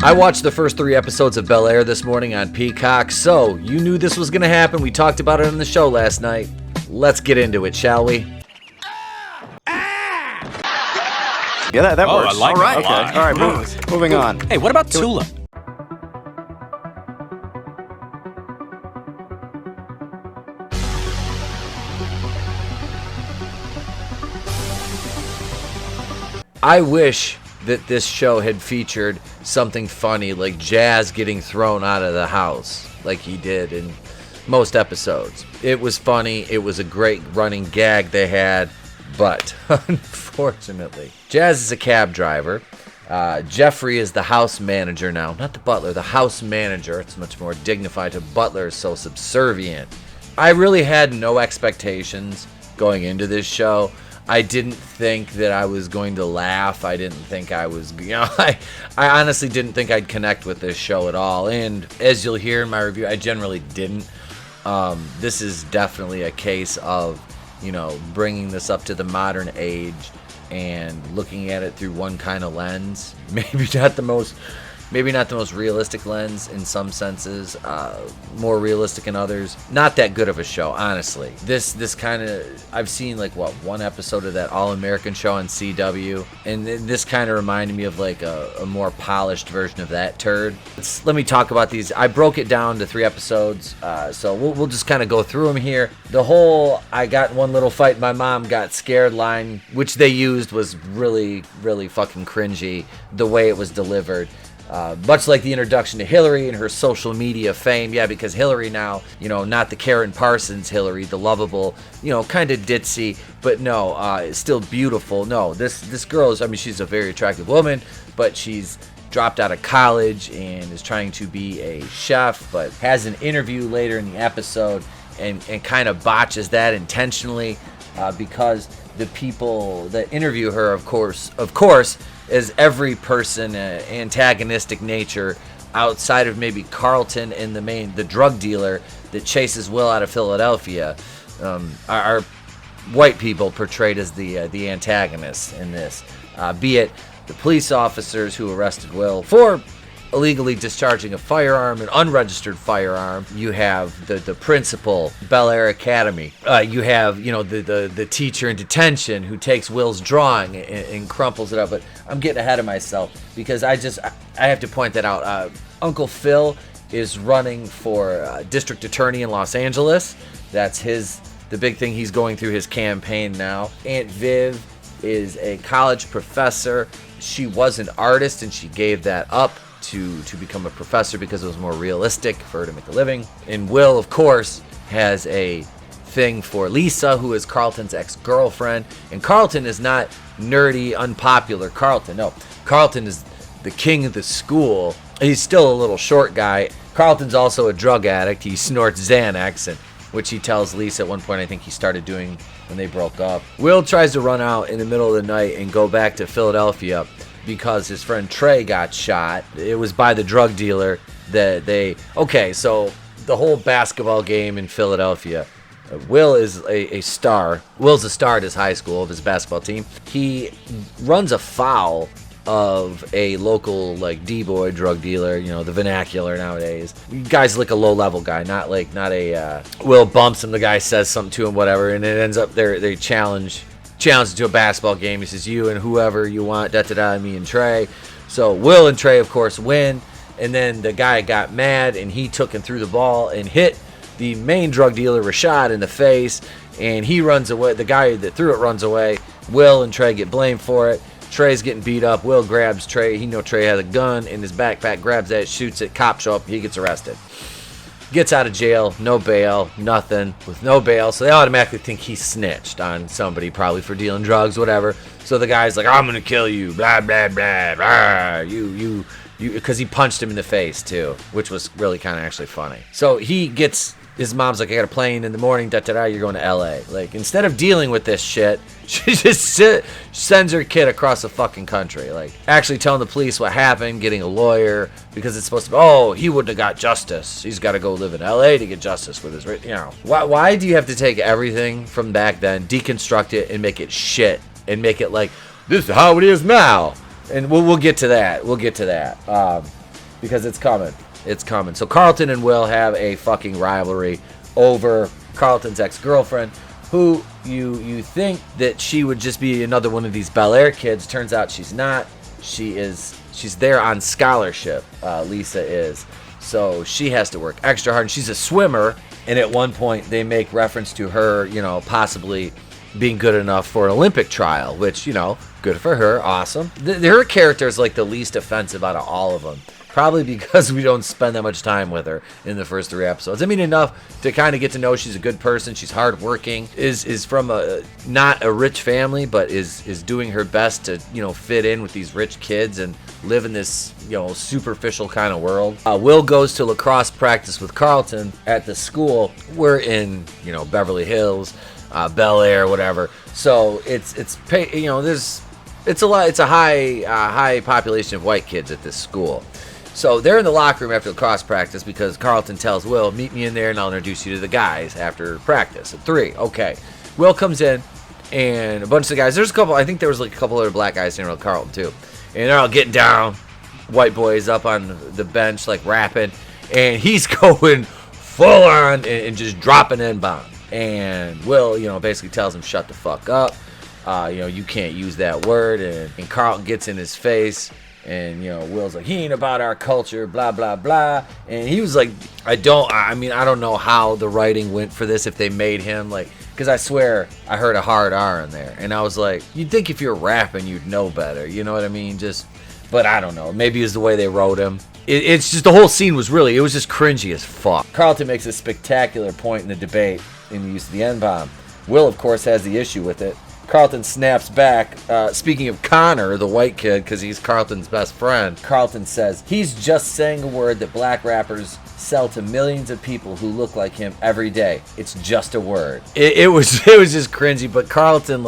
I watched the first 3 episodes of Bel Air this morning on Peacock, so you knew this was going to happen. We talked about it on the show last night. Let's get into it, shall we? Yeah, that works. I like all right, that a lot. okay. All right, moving on. Hey, what about Tula? I wish that this show had featured something funny like Jazz getting thrown out of the house like he did in most episodes. It was funny. It was a great running gag they had, but unfortunately, Jazz is a cab driver. Jeffrey is the house manager now, not the butler, the house manager. It's much more dignified. The butler is so subservient. I really had no expectations going into this show. I didn't think that I was going to laugh. I didn't think I was, I honestly didn't think I'd connect with this show at all. And as you'll hear in my review, I generally didn't. This is definitely a case of, bringing this up to the modern age and looking at it through one kind of lens. Maybe not the most realistic lens in some senses, more realistic in others. Not that good of a show, honestly. This kind of, I've seen one episode of that All-American show on CW, and this kind of reminded me of a more polished version of that turd. Let me talk about these. I broke it down to 3 episodes, so we'll just kind of go through them here. The whole "I got in one little fight, my mom got scared" line, which they used, was really, really fucking cringy, the way it was delivered. Much like the introduction to Hillary and her social media fame. Yeah, because Hillary now, not the Karen Parsons Hillary, the lovable, kind of ditzy, but no, still beautiful. No, this girl is, she's a very attractive woman, but she's dropped out of college and is trying to be a chef, but has an interview later in the episode and kind of botches that intentionally because the people that interview her, of course, as every person, antagonistic nature outside of maybe Carlton and the drug dealer that chases Will out of Philadelphia, are white people portrayed as the antagonists in this. Be it the police officers who arrested Will for illegally discharging a firearm, an unregistered firearm. You have the principal, Bel Air Academy. You have, the teacher in detention who takes Will's drawing and crumples it up. But I'm getting ahead of myself because I have to point that out. Uncle Phil is running for district attorney in Los Angeles. That's the big thing he's going through his campaign now. Aunt Viv is a college professor. She was an artist and she gave that up to become a professor because it was more realistic for her to make a living. And Will, of course, has a thing for Lisa, who is Carlton's ex-girlfriend. And Carlton is not nerdy, unpopular Carlton. No, Carlton is the king of the school. He's still a little short guy. Carlton's also a drug addict. He snorts Xanax, which he tells Lisa at one point I think he started doing when they broke up. Will tries to run out in the middle of the night and go back to Philadelphia because his friend Trey got shot. It was by the drug dealer that so the whole basketball game in Philadelphia, Will is a star. Will's a star at his high school, of his basketball team. He runs afoul of a local D-boy drug dealer, the vernacular nowadays. Guy's a low-level guy, not a Will bumps him, the guy says something to him, whatever, and it ends up they challenge to a basketball game. He says, you and whoever you want, me and Trey. So Will and Trey, of course, win. And then the guy got mad, and he took and threw the ball and hit the main drug dealer, Rashad, in the face. And he runs away. The guy that threw it runs away. Will and Trey get blamed for it. Trey's getting beat up. Will grabs Trey. He knows Trey has a gun in his backpack, grabs that, shoots it. Cops show up. He gets arrested. Gets out of jail, no bail, nothing, with no bail, so they automatically think he snitched on somebody, probably for dealing drugs, whatever. So the guy's like, I'm gonna kill you, blah, blah, blah, blah, you, because he punched him in the face, too, which was really kind of actually funny. So his mom's like, I got a plane in the morning, you're going to L.A. Instead of dealing with this shit, she just sends her kid across the fucking country. Actually telling the police what happened, getting a lawyer, because it's supposed to be, he wouldn't have got justice. He's got to go live in L.A. to get justice with his, Why do you have to take everything from back then, deconstruct it, and make it shit, and make it this is how it is now? And we'll get to that. because it's coming. It's coming. So Carlton and Will have a fucking rivalry over Carlton's ex-girlfriend, who you think that she would just be another one of these Bel Air kids. Turns out she's not. She's there on scholarship, Lisa is. So she has to work extra hard. She's a swimmer, and at one point they make reference to her, possibly being good enough for an Olympic trial, which, good for her, awesome. Her character is like the least offensive out of all of them. Probably because we don't spend that much time with her in the first 3 episodes. I mean, enough to kind of get to know she's a good person. She's hardworking. Is from not a rich family, but is doing her best to fit in with these rich kids and live in this superficial kind of world. Will goes to lacrosse practice with Carlton at the school. We're in Beverly Hills, Bel Air, whatever. So it's a lot. It's a high population of white kids at this school. So they're in the locker room after lacrosse practice because Carlton tells Will, meet me in there and I'll introduce you to the guys after practice at 3. Okay. Will comes in and a bunch of the guys, there's a couple, I think there was like a couple other black guys in with Carlton too. And they're all getting down. White boys up on the bench like rapping. And he's going full on and just dropping N-bomb. And Will, basically tells him shut the fuck up. You can't use that word. And Carlton gets in his face. And, Will's like, he ain't about our culture, blah, blah, blah. And he was like, I don't know how the writing went for this, if they made him, because I swear I heard a hard R in there. And I was like, you'd think if you're rapping, you'd know better. You know what I mean? But I don't know. Maybe it's the way they wrote him. It's just the whole scene was just cringy as fuck. Carlton makes a spectacular point in the debate in the use of the N-bomb. Will, of course, has the issue with it. Carlton snaps back. Speaking of Connor, the white kid, because he's Carlton's best friend, Carlton says, he's just saying a word that black rappers sell to millions of people who look like him every day. It's just a word. It was just cringy, but Carlton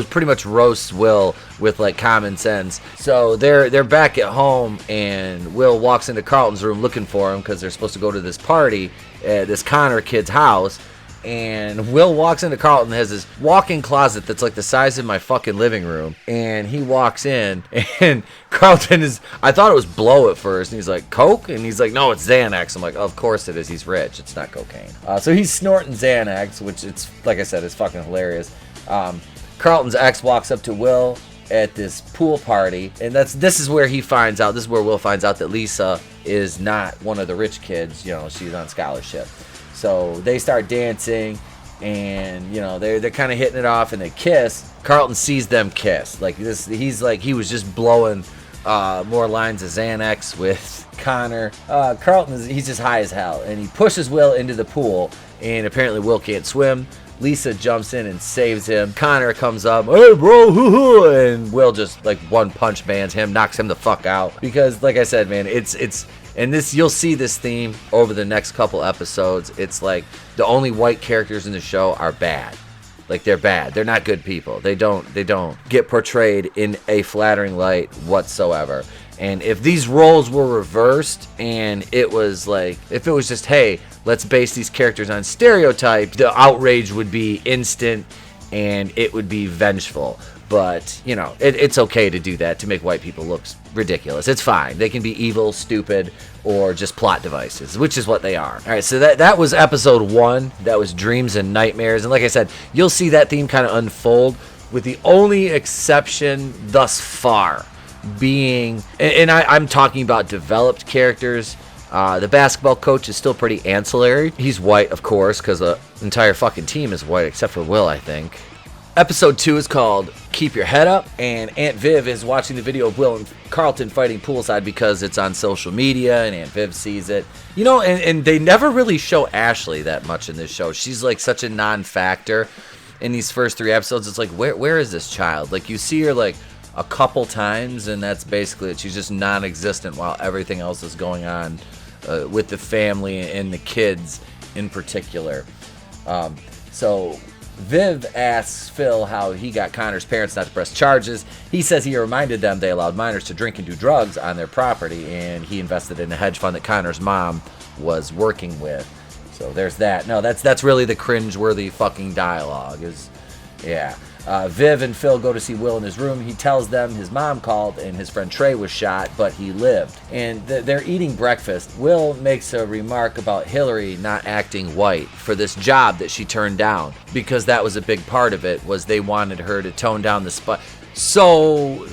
pretty much roasts Will with common sense. So they're back at home, and Will walks into Carlton's room looking for him because they're supposed to go to this party at this Connor kid's house. And Will walks into Carlton, has this walk-in closet that's like the size of my fucking living room. And he walks in, and Carlton I thought it was blow at first. And he's like, Coke? And he's like, no, it's Xanax. I'm like, of course it is. He's rich. It's not cocaine. So he's snorting Xanax, which it's, like I said, is fucking hilarious. Carlton's ex walks up to Will at this pool party. And this is where Will finds out that Lisa is not one of the rich kids. She's on scholarship. So they start dancing, and they're kind of hitting it off, and they kiss. Carlton sees them kiss. He was just blowing more lines of Xanax with Connor. Carlton he's just high as hell, and he pushes Will into the pool, and apparently Will can't swim. Lisa jumps in and saves him. Connor comes up, hey bro, hoo-hoo, and Will just one punch bans him, knocks him the fuck out. Because like I said, man, and you'll see this theme over the next couple episodes. It's like the only white characters in the show are bad. They're bad. They're not good people. They don't get portrayed in a flattering light whatsoever. And if these roles were reversed, and it was if it was just, hey, let's base these characters on stereotypes, the outrage would be instant and it would be vengeful. But, it's okay to do that, to make white people look ridiculous. It's fine. They can be evil, stupid, or just plot devices, which is what they are. All right, so that was episode 1. That was Dreams and Nightmares. And like I said, you'll see that theme kind of unfold, with the only exception thus far being, and I'm talking about developed characters. The basketball coach is still pretty ancillary. He's white, of course, because the entire fucking team is white, except for Will, I think. Episode 2 is called Keep Your Head Up, and Aunt Viv is watching the video of Will and Carlton fighting poolside because it's on social media, and Aunt Viv sees it. And they never really show Ashley that much in this show. She's such a non-factor in these first 3 episodes. It's where is this child? You see her a couple times, and that's basically it. She's just non-existent while everything else is going on with the family and the kids in particular. So Viv asks Phil how he got Connor's parents not to press charges. He says he reminded them they allowed minors to drink and do drugs on their property, and he invested in a hedge fund that Connor's mom was working with. So there's that. No, that's really the cringe-worthy fucking dialogue. Yeah. Viv and Phil go to see Will in his room. He tells them his mom called and his friend Trey was shot, but he lived. And they're eating breakfast. Will makes a remark about Hillary not acting white for this job that she turned down, because that was a big part of it, was they wanted her to tone down the spot. So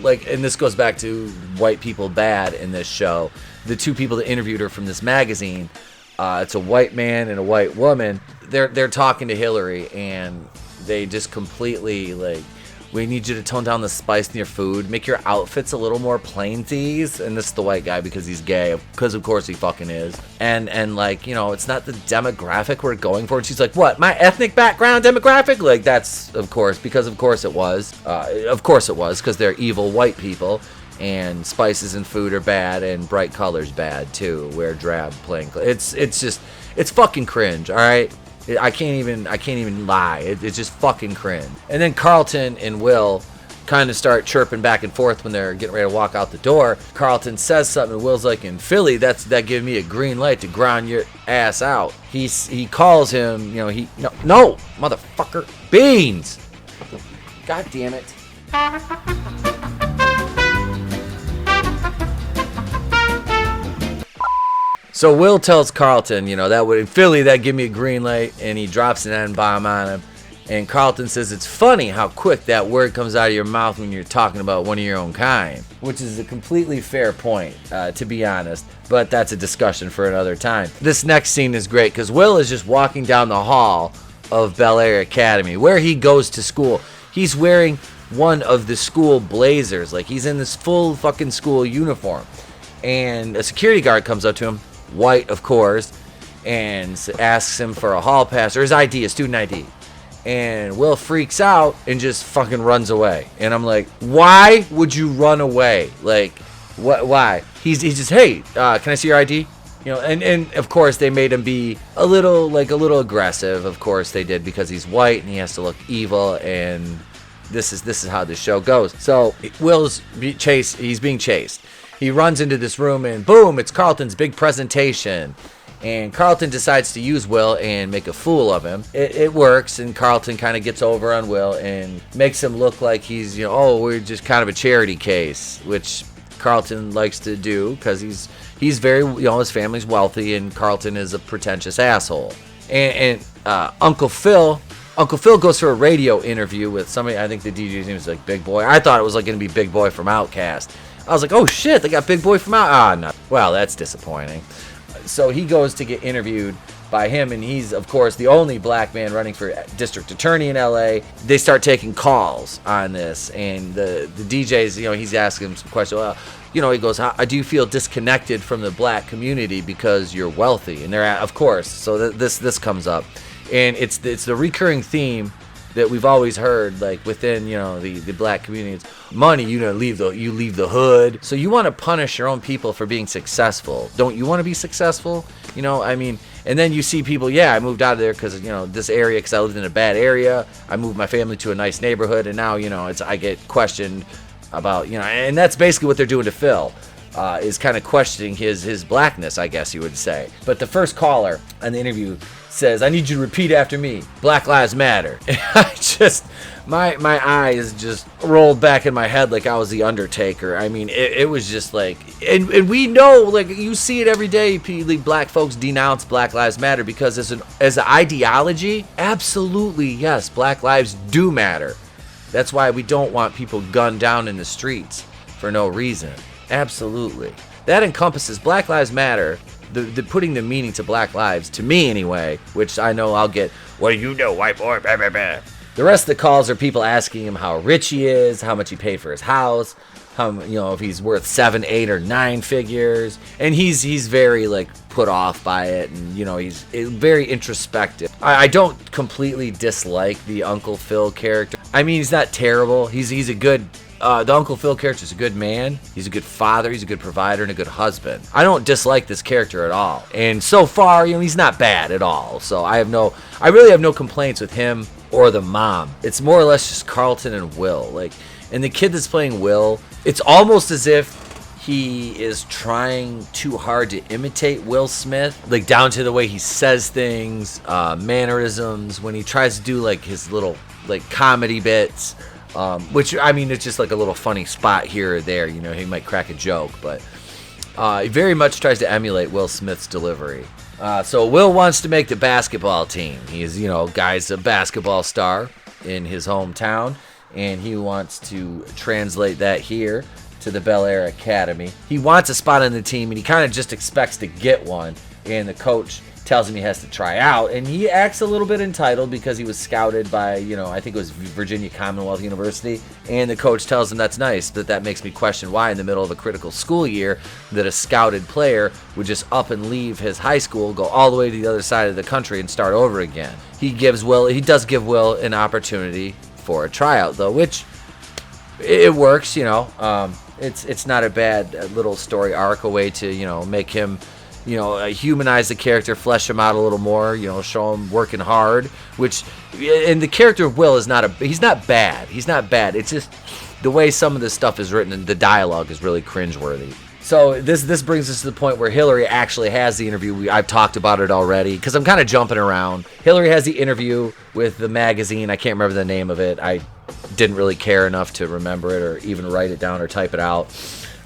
like, and this goes back to white people bad in this show. The two people that interviewed her from this magazine, it's a white man and a white woman. They're talking to Hillary, and they just completely like, we need you to tone down the spice in your food, make your outfits a little more plainsies. And this is the white guy because he's gay, because of course he fucking is. And like, you know, it's not the demographic we're going for. And she's like, what, my ethnic background demographic? Like, that's of course, because of course it was. Of course it was, because they're evil white people. And spices and food are bad, and bright colors bad too. Wear drab, plain. It's fucking cringe. All right. I can't even lie. It's just fucking cringe. And then Carlton and Will kind of start chirping back and forth when they're getting ready to walk out the door. Carlton says something, and Will's like, in Philly, that gave me a green light to ground your ass out. He calls him, you know, no, motherfucker, beans. God damn it. So Will tells Carlton, you know, that would in Philly, that give me a green light, and he drops an N-bomb on him. And Carlton says it's funny how quick that word comes out of your mouth when you're talking about one of your own kind, which is a completely fair point, to be honest. But that's a discussion for another time. This next scene is great because Will is just walking down the hall of Bel Air Academy, where he goes to school. He's wearing one of the school blazers, like he's in this full fucking school uniform. And a security guard comes up to him, white of course, and asks him for a hall pass, or his ID, a student ID. And Will freaks out and just fucking runs away. And I'm like, why would you run away? Like, what? Why? He's just, hey, can I see your ID? You know, and of course they made him be a little aggressive. Of course they did, because he's white and he has to look evil. And this is how this show goes. So Will's he's being chased. He runs into this room, and boom, it's Carlton's big presentation. And Carlton decides to use Will and make a fool of him. It works, and Carlton kind of gets over on Will and makes him look like he's, you know, oh, we're just kind of a charity case, which Carlton likes to do because he's very, you know, his family's wealthy, and Carlton is a pretentious asshole. And Uncle Phil goes for a radio interview with somebody. I think the DJ's name is like Big Boy. I thought it was like going to be Big Boy from Outkast. I was like, oh shit, they got Big Boy from no. Well, that's disappointing. So he goes to get interviewed by him, and he's, of course, the only black man running for district attorney in LA. They start taking calls on this, and the DJs, you know, he's asking him some questions. Well, you know, he goes, how do you feel disconnected from the black community because you're wealthy? And they're of course, so this comes up, and it's the recurring theme that we've always heard, like within, you know, the black community. It's money, you leave the hood. So you want to punish your own people for being successful. Don't you want to be successful? You know, I mean, and then you see people, yeah, I moved out of there because, you know, this area, because I lived in a bad area. I moved my family to a nice neighborhood, and now, you know, I get questioned about, you know, and that's basically what they're doing to Phil. Is kind of questioning his blackness, I guess you would say. But the first caller on the interview says, I need you to repeat after me, Black Lives Matter. And I just, my eyes just rolled back in my head like I was the Undertaker. I mean, it was just like, and we know, like, you see it every day, black folks denounce Black Lives Matter because as an ideology, absolutely, yes, black lives do matter. That's why we don't want people gunned down in the streets for no reason. Absolutely. That encompasses Black Lives Matter, the putting the meaning to black lives, to me anyway, which I know I'll get, what do you know, white boy, blah, blah, blah. The rest of the calls are people asking him how rich he is, how much he paid for his house, how, you know, if he's worth 7, 8, or 9 figures. And he's very, like, put off by it, and, you know, he's very introspective. I don't completely dislike the Uncle Phil character. I mean, he's not terrible. He's a good... the Uncle Phil character is a good man. He's a good father. He's a good provider and a good husband. I don't dislike this character at all. And so far, you know, he's not bad at all. So I really have no complaints with him or the mom. It's more or less just Carlton and Will. Like, and the kid that's playing Will, it's almost as if he is trying too hard to imitate Will Smith, like down to the way he says things, mannerisms, when he tries to do like his little like comedy bits, which I mean, it's just like a little funny spot here or there, you know, he might crack a joke, but he very much tries to emulate Will Smith's delivery. So Will wants to make the basketball team. He's, you know, guy's a basketball star in his hometown, and he wants to translate that here to the Bel Air Academy. He wants a spot on the team, and he kind of just expects to get one, and the coach tells him he has to try out, and he acts a little bit entitled because he was scouted by, you know, I think it was Virginia Commonwealth University, and the coach tells him that's nice, but that makes me question why in the middle of a critical school year that a scouted player would just up and leave his high school, go all the way to the other side of the country and start over again. He does give Will an opportunity for a tryout though, which it works, you know. It's not a bad little story arc, a way to, you know, make him, you know, humanize the character, flesh him out a little more, you know, show him working hard, which, and the character of Will is he's not bad. It's just the way some of this stuff is written and the dialogue is really cringeworthy. So this brings us to the point where Hillary actually has the interview. I've talked about it already because I'm kind of jumping around. Hillary has the interview with the magazine. I can't remember the name of it. I didn't really care enough to remember it or even write it down or type it out.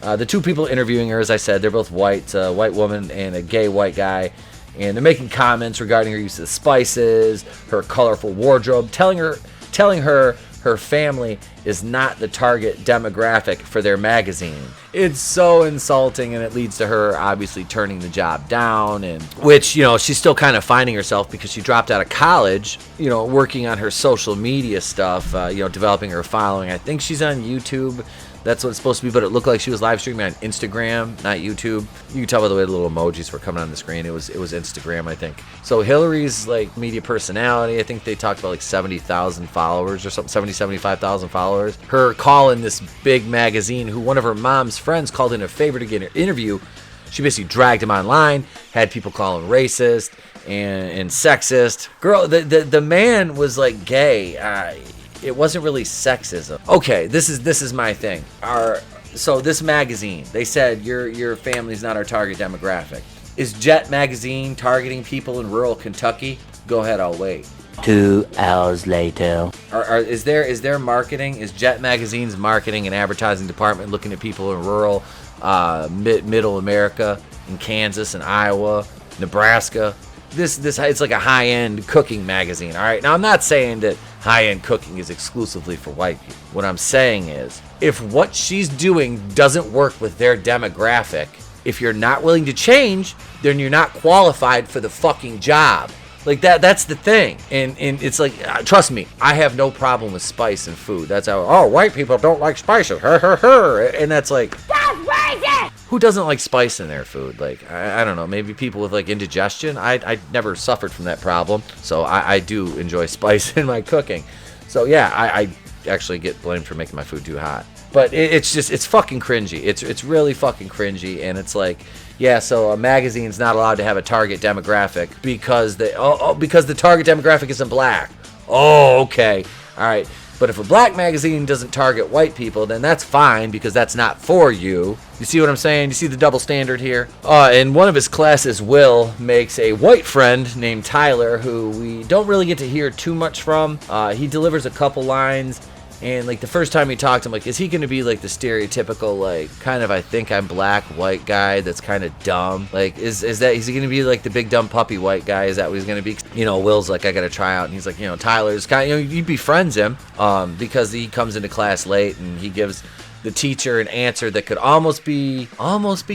The two people interviewing her, as I said, they're both white, a white woman and a gay white guy, and they're making comments regarding her use of spices, her colorful wardrobe, telling her her family is not the target demographic for their magazine. It's so insulting, and it leads to her obviously turning the job down, and which, you know, she's still kind of finding herself because she dropped out of college, you know, working on her social media stuff, you know, developing her following. I think she's on YouTube. That's what it's supposed to be, but it looked like she was live streaming on Instagram, not YouTube. You can tell by the way the little emojis were coming on the screen. It was Instagram, I think. So Hillary's like media personality. I think they talked about like 70,000 followers or something, 75,000 followers. Her calling this big magazine, who one of her mom's friends called in a favor to get an interview. She basically dragged him online, had people call him racist and sexist. Girl, the man was like gay. It wasn't really sexism. Okay, this is my thing. So this magazine, they said your family's not our target demographic. Is Jet magazine targeting people in rural Kentucky? Go ahead, I'll wait. 2 hours later. Is there marketing? Is Jet magazine's marketing and advertising department looking at people in rural middle America, in Kansas and Iowa, Nebraska? This it's like a high-end cooking magazine, all right? Now, I'm not saying that high-end cooking is exclusively for white people. What I'm saying is, if what she's doing doesn't work with their demographic, if you're not willing to change, then you're not qualified for the fucking job. Like, that's the thing. And it's like, trust me, I have no problem with spice in food. That's how, white people don't like spices. And that's like, that's racist! Who doesn't like spice in their food? Like, I don't know, maybe people with like indigestion. I never suffered from that problem, so I do enjoy spice in my cooking. So yeah, I actually get blamed for making my food too hot. But it's fucking cringy. It's really fucking cringy, and it's like, yeah, so a magazine's not allowed to have a target demographic because because the target demographic isn't black. Oh, okay, all right. But if a black magazine doesn't target white people, then that's fine because that's not for you. You see what I'm saying? You see the double standard here? In one of his classes, Will makes a white friend named Tyler, who we don't really get to hear too much from. He delivers a couple lines. And like the first time he talked, I'm like, is he going to be like the stereotypical, like, kind of I think I'm black white guy that's kind of dumb? Like, is he going to be like the big dumb puppy white guy? Is that what he's going to be? You know, Will's like, I got to try out. And he's like, you know, Tyler's kind of, you know, he befriends him because he comes into class late and he gives the teacher an answer that could almost be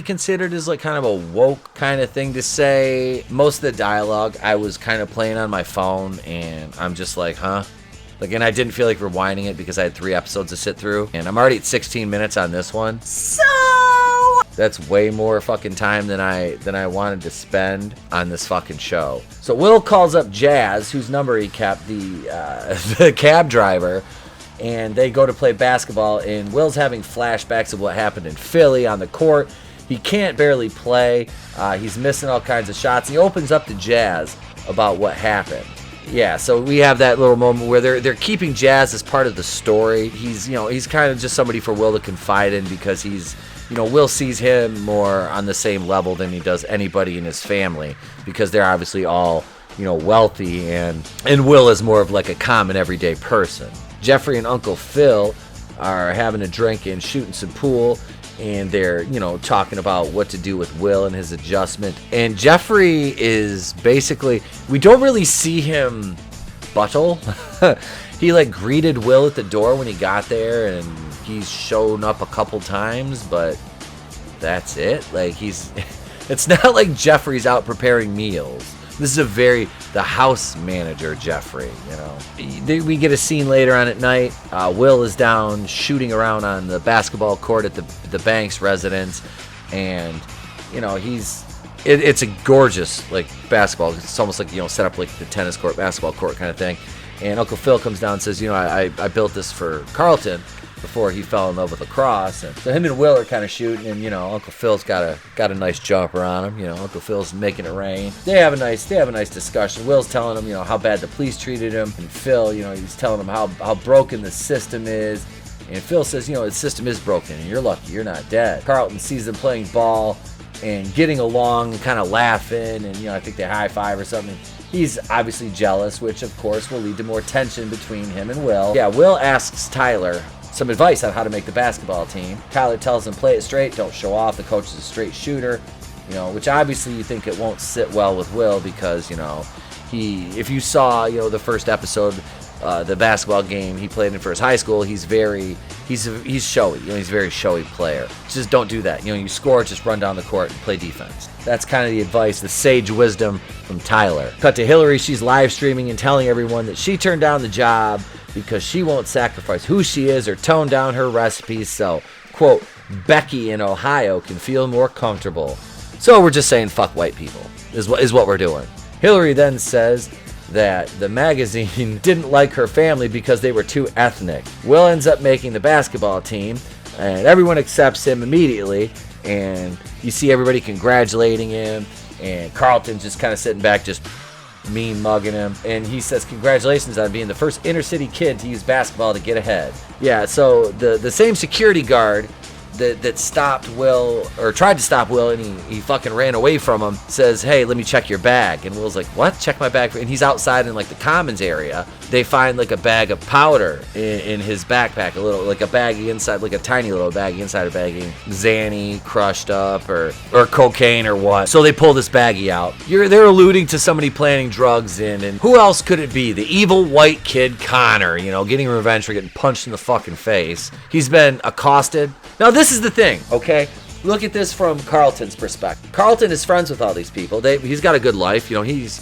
considered as like kind of a woke kind of thing to say. Most of the dialogue I was kind of playing on my phone, and I'm just like, huh? Like, and I didn't feel like rewinding it because I had 3 episodes to sit through, and I'm already at 16 minutes on this one. So that's way more fucking time than I wanted to spend on this fucking show. So Will calls up Jazz, whose number he kept, the cab driver, and they go to play basketball, and Will's having flashbacks of what happened in Philly on the court. He can't barely play. He's missing all kinds of shots. He opens up to Jazz about what happened. Yeah, so we have that little moment where they're keeping Jazz as part of the story. He's kind of just somebody for Will to confide in because he's Will sees him more on the same level than he does anybody in his family, because they're obviously all, wealthy, and Will is more of like a common everyday person. Jeffrey and Uncle Phil are having a drink and shooting some pool, and they're, talking about what to do with Will and his adjustment. And Jeffrey is basically, we don't really see him buttle. He greeted Will at the door when he got there, and he's shown up a couple times, but that's it. It's not like Jeffrey's out preparing meals. This is the house manager, Jeffrey, We get a scene later on at night. Will is down shooting around on the basketball court at the Banks residence, and, it's a gorgeous, basketball. It's almost set up the tennis court, basketball court kind of thing. And Uncle Phil comes down and says, I built this for Carlton before he fell in love with lacrosse. And so him and Will are kind of shooting, and Uncle Phil's got a nice jumper on him. Uncle Phil's making it rain. They have a nice discussion. Will's telling him, how bad the police treated him, and Phil, he's telling him how broken the system is. And Phil says, the system is broken, and you're lucky you're not dead. Carlton sees them playing ball and getting along and kind of laughing, and I think they high five or something. He's obviously jealous, which of course will lead to more tension between him and Will. Yeah, Will asks Tyler some advice on how to make the basketball team. Tyler tells him, play it straight, don't show off. The coach is a straight shooter, which obviously you think it won't sit well with Will, because, if you saw, the first episode, the basketball game he played in for his high school, he's showy. He's a very showy player. Just don't do that. You score, just run down the court and play defense. That's kind of the advice, the sage wisdom from Tyler. Cut to Hillary. She's live streaming and telling everyone that she turned down the job because she won't sacrifice who she is or tone down her recipes, so, quote, Becky in Ohio can feel more comfortable. So we're just saying fuck white people is what we're doing. Hillary then says that the magazine didn't like her family because they were too ethnic. Will ends up making the basketball team, and everyone accepts him immediately, and you see everybody congratulating him, and Carlton's just kind of sitting back, just mean mugging him, and he says congratulations on being the first inner city kid to use basketball to get ahead. Yeah, so the same security guard that stopped Will, or tried to stop Will, and he fucking ran away from him, says, hey, let me check your bag. And Will's like, what? Check my bag? And he's outside in the commons area. They find a bag of powder in his backpack, a little, a baggie inside, a tiny little baggie inside a baggie. Xanny crushed up, or cocaine or what. So they pull this baggie out. They're alluding to somebody planning drugs in, and who else could it be? The evil white kid Connor, getting revenge for getting punched in the fucking face. He's been accosted. Now this is the thing, okay? Look at this from Carlton's perspective. Carlton is friends with all these people. He's got a good life. He's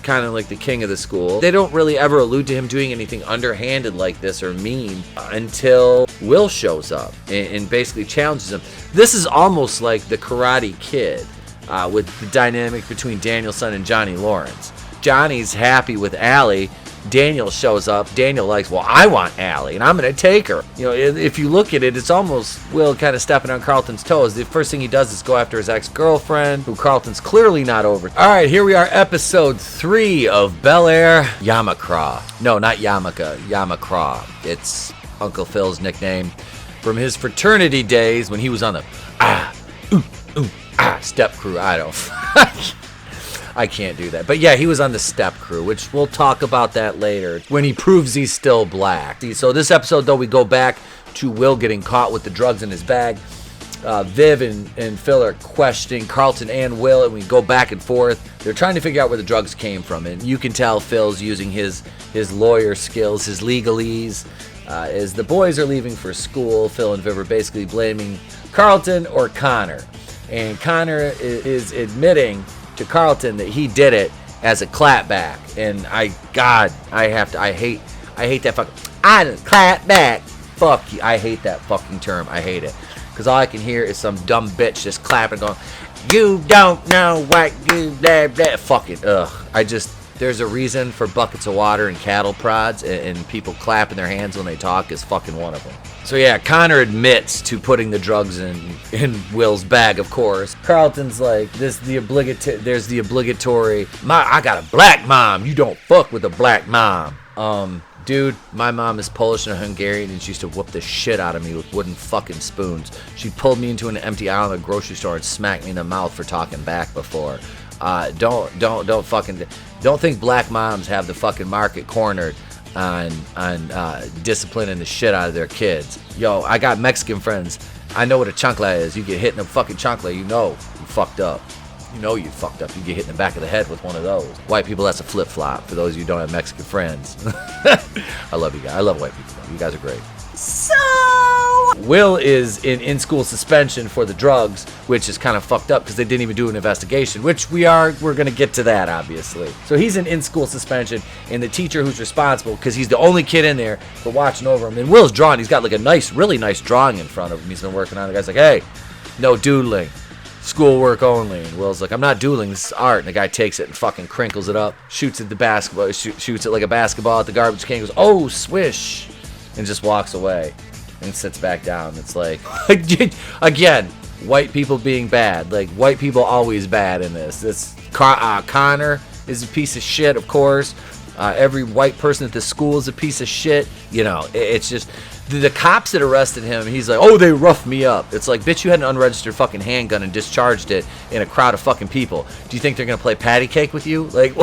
kind of like the king of the school. They don't really ever allude to him doing anything underhanded like this or mean until Will shows up and basically challenges him. This is almost like the Karate Kid with the dynamic between Danielson and Johnny Lawrence. Johnny's happy with Allie. Daniel shows up. Daniel I want Allie, and I'm going to take her. If you look at it, it's almost Will kind of stepping on Carlton's toes. The first thing he does is go after his ex-girlfriend, who Carlton's clearly not over. All right, here we are, episode 3 of Bel Air Yamakra. No, not Yamaka, Yamakra. It's Uncle Phil's nickname from his fraternity days when he was on the step crew. I can't do that. But yeah, he was on the step crew, which we'll talk about that later when he proves he's still black. So this episode, though, we go back to Will getting caught with the drugs in his bag. Viv and Phil are questioning Carlton and Will, and we go back and forth. They're trying to figure out where the drugs came from, and you can tell Phil's using his lawyer skills, his legalese. As the boys are leaving for school, Phil and Viv are basically blaming Carlton or Connor. And Connor is admitting to Carlton that he did it as a clapback, and I hate that fucking clap back. Fuck you. I hate that fucking term. I hate it, because all I can hear is some dumb bitch just clapping, going, you don't know what you blah blah. Fucking there's a reason for buckets of water and cattle prods, and people clapping their hands when they talk is fucking one of them. So yeah, Connor admits to putting the drugs in Will's bag, of course. Carlton's like, there's the obligatory, I got a black mom, you don't fuck with a black mom. Dude, my mom is Polish and Hungarian, and she used to whoop the shit out of me with wooden fucking spoons. She pulled me into an empty aisle in a grocery store and smacked me in the mouth for talking back before. Don't think black moms have the fucking market cornered on disciplining the shit out of their kids. Yo, I got Mexican friends. I know what a chancla is. You get hit in a fucking chancla, you know you fucked up. You know you fucked up. You get hit in the back of the head with one of those. White people, that's a flip-flop for those of you who don't have Mexican friends. I love you guys. I love white people. You guys are great. So Will is in-school suspension for the drugs, which is kind of fucked up because they didn't even do an investigation, which we're going to get to that, obviously. So he's in-school suspension, and the teacher who's responsible, because he's the only kid in there for watching over him, and Will's drawing. He's got like a nice, really nice drawing in front of him he's been working on. The guy's like, hey, no doodling. Schoolwork only. And Will's like, I'm not doodling, this is art. And the guy takes it and fucking crinkles it up, shoots at the basketball, shoots it like a basketball at the garbage can, goes, oh, swish, and just walks away and sits back down. It's like, again, white people being bad. Like, white people always bad in this. Connor is a piece of shit, of course. Every white person at the school is a piece of shit. You know, it's just... The cops that arrested him, he's like, oh, they roughed me up. It's like, bitch, you had an unregistered fucking handgun and discharged it in a crowd of fucking people. Do you think they're going to play patty cake with you? Like,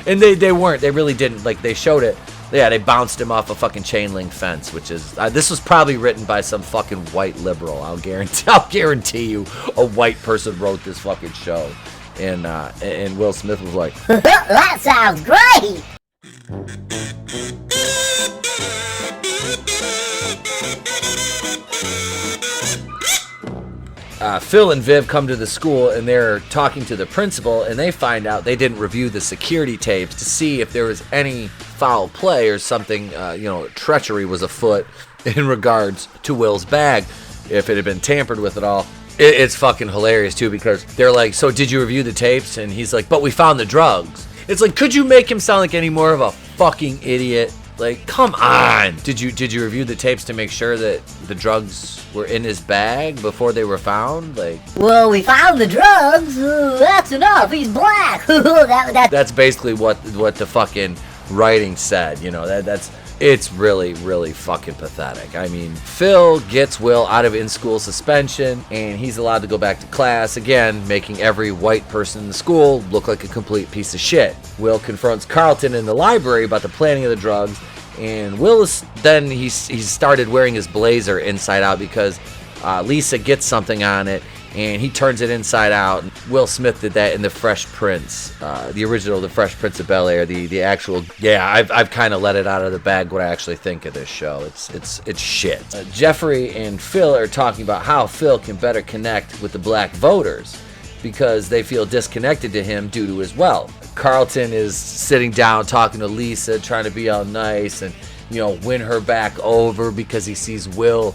and they weren't. They really didn't. Like, they showed it. Yeah, they bounced him off a fucking chain link fence, which is, this was probably written by some fucking white liberal. I'll guarantee you a white person wrote this fucking show. And Will Smith was like, that sounds great. Phil and Viv come to the school and they're talking to the principal, and they find out they didn't review the security tapes to see if there was any foul play or something, treachery was afoot in regards to Will's bag, if it had been tampered with at all. It's fucking hilarious too, because they're like, so did you review the tapes? And he's like, but we found the drugs. It's like, could you make him sound like any more of a fucking idiot? Like, come on. Did you review the tapes to make sure that the drugs were in his bag before they were found? Like, well, we found the drugs. That's enough. He's black. That's basically what the fucking writing said. You know, it's really, really fucking pathetic. I mean, Phil gets Will out of in-school suspension, and he's allowed to go back to class, again, making every white person in the school look like a complete piece of shit. Will confronts Carlton in the library about the planning of the drugs, and Will he's started wearing his blazer inside out because Lisa gets something on it, and he turns it inside out. Will Smith did that in The Fresh Prince, the original The Fresh Prince of Bel Air, the actual. Yeah, I've kind of let it out of the bag what I actually think of this show. It's shit. Jeffrey and Phil are talking about how Phil can better connect with the black voters because they feel disconnected to him due to his wealth. Carlton is sitting down talking to Lisa, trying to be all nice and win her back over because he sees Will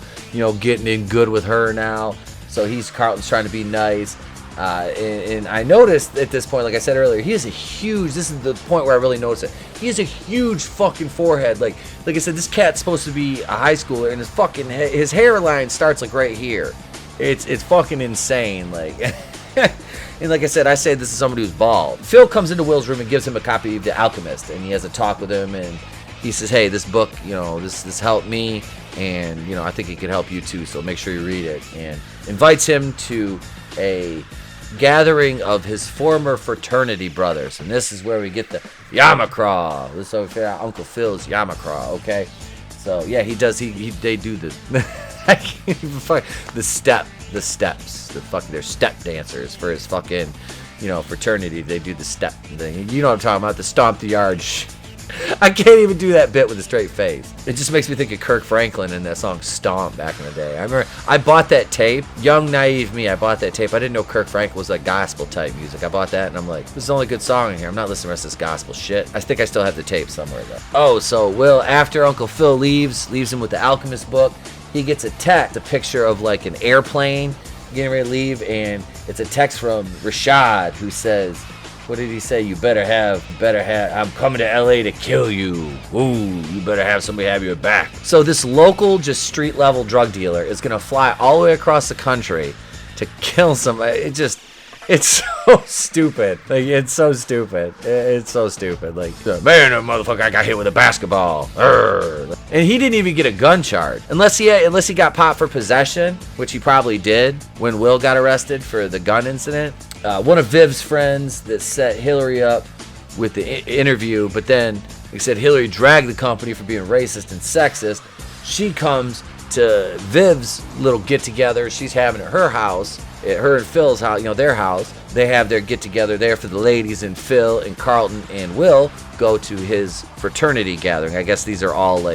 getting in good with her now. So Carlton's trying to be nice. And I noticed at this point, like I said earlier, he has a huge, this is the point where I really noticed it. He has a huge fucking forehead. Like I said, this cat's supposed to be a high schooler, and his hairline starts like right here. It's fucking insane. Like, and like I said, I say this is somebody who's bald. Phil comes into Will's room and gives him a copy of The Alchemist, and he has a talk with him, and he says, hey, this book, this helped me, and, I think it could help you too, so make sure you read it. And invites him to a gathering of his former fraternity brothers. And this is where we get the Yamacraw. This is Uncle Phil's Yamacraw, okay? So, yeah, he does, they do the, I can't even fuck, the steps, they're step dancers for his fucking, fraternity. They do the step thing. You know what I'm talking about, the stomp the yard I can't even do that bit with a straight face. It just makes me think of Kirk Franklin and that song Stomp back in the day. I remember I bought that tape. Young, naive me, I bought that tape. I didn't know Kirk Franklin was like gospel type music. I bought that and I'm like, this is the only good song in here. I'm not listening to the rest of this gospel shit. I think I still have the tape somewhere though. Oh, so Will, after Uncle Phil leaves him with the Alchemist book, he gets a text, a picture of like an airplane getting ready to leave, and it's a text from Rashad who says, what did he say? You better have, I'm coming to LA to kill you. Ooh, you better have somebody have your back. So this local, just street level drug dealer is going to fly all the way across the country to kill somebody. It's so stupid. Like, it's so stupid. It's so stupid. Like, man, that motherfucker got hit with a basketball. Urgh. And he didn't even get a gun charge. Unless he got popped for possession, which he probably did when Will got arrested for the gun incident. One of Viv's friends that set Hillary up with the interview, but then, like I said, Hillary dragged the company for being racist and sexist. She comes to Viv's little get-together she's having at her house, at her and Phil's house, their house. They have their get-together there for the ladies, and Phil and Carlton and Will go to his fraternity gathering. I guess these are all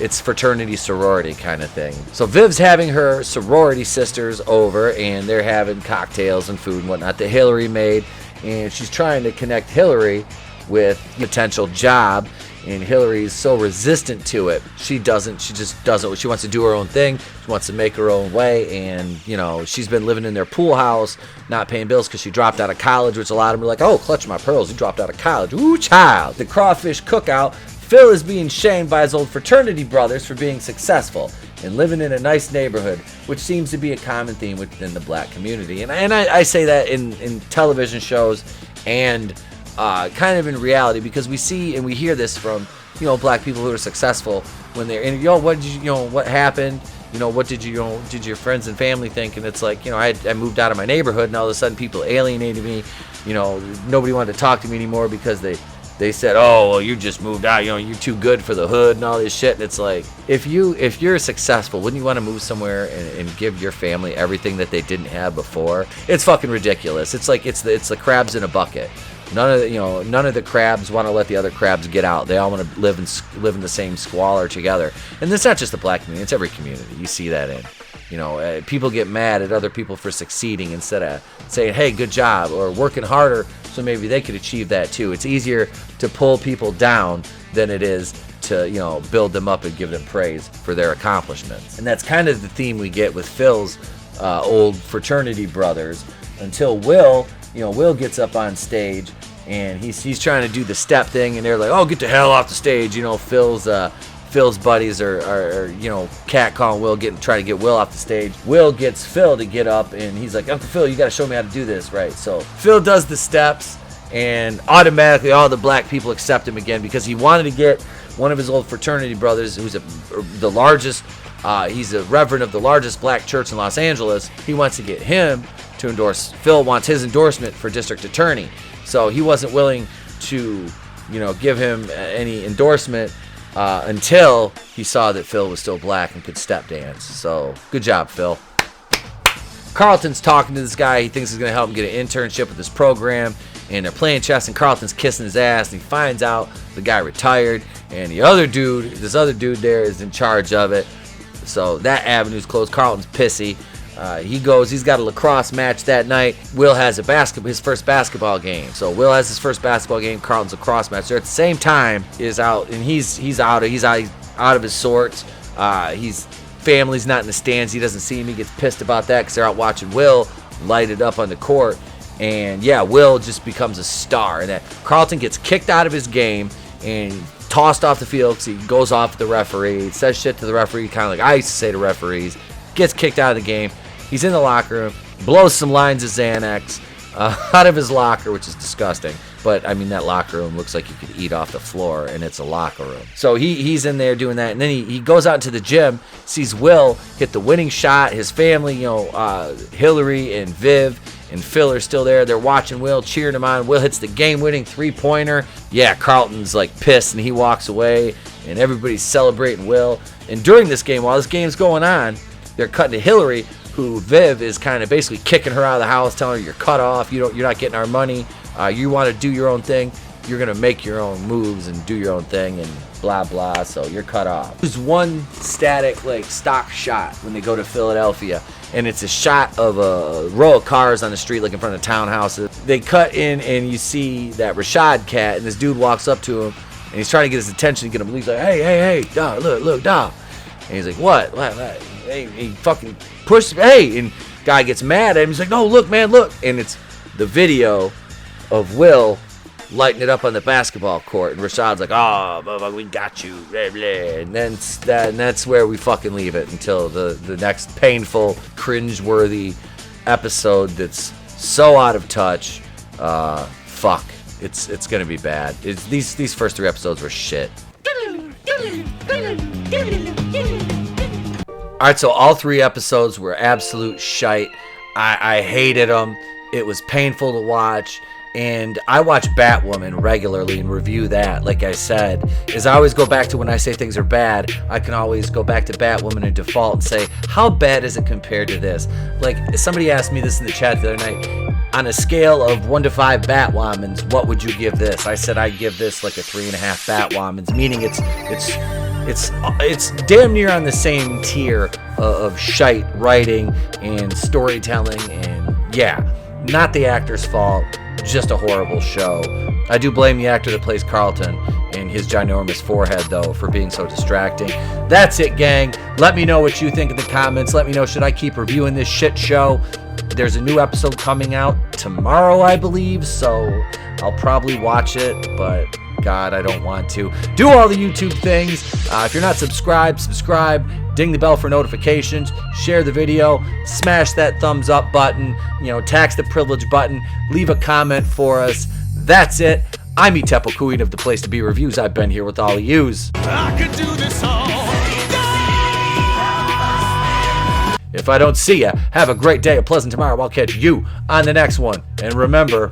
it's fraternity sorority kind of thing. So Viv's having her sorority sisters over, and they're having cocktails and food and whatnot that Hillary made, and she's trying to connect Hillary with potential job, and Hillary's so resistant to it. She just doesn't. She wants to do her own thing. She wants to make her own way, and she's been living in their pool house, not paying bills because she dropped out of college, which a lot of them are like, oh, clutch my pearls, you dropped out of college. Ooh, child. The crawfish cookout, Phil is being shamed by his old fraternity brothers for being successful and living in a nice neighborhood, which seems to be a common theme within the black community. And I say that in television shows and kind of in reality, because we see and we hear this from black people who are successful when they're in. What did what happened? What did did your friends and family think? And it's like, I moved out of my neighborhood, and all of a sudden people alienated me. Nobody wanted to talk to me anymore because they said, oh, well, you just moved out, you're too good for the hood and all this shit. And it's like, if you're successful, wouldn't you want to move somewhere and give your family everything that they didn't have before? It's fucking ridiculous. It's like it's the crabs in a bucket. None of the crabs want to let the other crabs get out. They all want to live in the same squalor together. And it's not just the black community; it's every community. You see that in. People get mad at other people for succeeding instead of saying, "Hey, good job," or working harder so maybe they could achieve that too. It's easier to pull people down than it is to build them up and give them praise for their accomplishments. And that's kind of the theme we get with Phil's old fraternity brothers until Will gets up on stage and he's trying to do the step thing, and they're like, "Oh, get the hell off the stage!" Phil's buddies are catcalling Will, trying to get Will off the stage. Will gets Phil to get up, and he's like, "Uncle Phil, you got to show me how to do this, right?" So Phil does the steps, and automatically all the black people accept him again because he wanted to get one of his old fraternity brothers, who's the largest. He's a reverend of the largest black church in Los Angeles. He wants to get him to endorse. Phil wants his endorsement for district attorney, so he wasn't willing to, give him any endorsement until he saw that Phil was still black and could step dance. So good job, Phil. Carlton's talking to this guy. He thinks he's going to help him get an internship with this program, and they're playing chess, and Carlton's kissing his ass, and he finds out the guy retired, and this other dude there is in charge of it. So that avenue's closed. Carlton's pissy. He's got a lacrosse match that night. Will has his first basketball game. So Will has his first basketball game. Carlton's lacrosse match. They're at the same time is out, and he's out of his sorts. His family's not in the stands. He doesn't see him. He gets pissed about that because they're out watching Will light it up on the court. And yeah, Will just becomes a star. And that Carlton gets kicked out of his game and tossed off the field because he goes off the referee, says shit to the referee, kind of like I used to say to referees. Gets kicked out of the game. He's in the locker room, blows some lines of Xanax out of his locker, which is disgusting. But, I mean, that locker room looks like you could eat off the floor, and it's a locker room. So he's in there doing that, and then he goes out into the gym, sees Will hit the winning shot. His family, Hillary and Viv and Phil are still there. They're watching Will, cheering him on. Will hits the game-winning three-pointer. Yeah, Carlton's, pissed, and he walks away, and everybody's celebrating Will. And during this game, while this game's going on, they're cutting to Hillary, who Viv is kind of basically kicking her out of the house, telling her you're cut off, you're not getting our money, you want to do your own thing, you're going to make your own moves and do your own thing and blah, blah, so you're cut off. There's one static, stock shot when they go to Philadelphia, and it's a shot of a row of cars on the street, in front of townhouses. They cut in, and you see that Rashad cat, and this dude walks up to him, and he's trying to get his attention, get him. He's like, hey, dog, look, dog. And he's like, what? Hey, he fucking pushed me. Hey, and guy gets mad at him. He's like, no, look, man, look. And it's the video of Will lighting it up on the basketball court. And Rashad's like, oh, we got you. Blah, blah. And then that's where we fucking leave it until the next painful, cringe-worthy episode that's so out of touch. Fuck. It's gonna be bad. These first 3 episodes were shit. Alright, so all 3 episodes were absolute shite. I hated them. It was painful to watch. And I watch Batwoman regularly and review that. Like I said, is I always go back to when I say things are bad, I can always go back to Batwoman and default and say, how bad is it compared to this? Like, somebody asked me this in the chat the other night. On a scale of 1 to 5 Batwomans, what would you give this? I said I'd give this like a 3.5 Batwomans, meaning it's damn near on the same tier of shite writing and storytelling, and yeah, not the actor's fault. Just a horrible show. I do blame the actor that plays Carlton and his ginormous forehead, though, for being so distracting. That's it, gang. Let me know what you think in the comments. Let me know, should I keep reviewing this shit show? There's a new episode coming out tomorrow, I believe, so I'll probably watch it, but God, I don't want to. Do all the YouTube things. If you're not subscribed, subscribe. Ding the bell for notifications. Share the video. Smash that thumbs up button. Tax the privilege button. Leave a comment for us. That's it. I'm Tepo Queen of The Place to Be Reviews. I've been here with all of yous. I could do this all day. If I don't see ya, have a great day, a pleasant tomorrow. I'll catch you on the next one. And remember,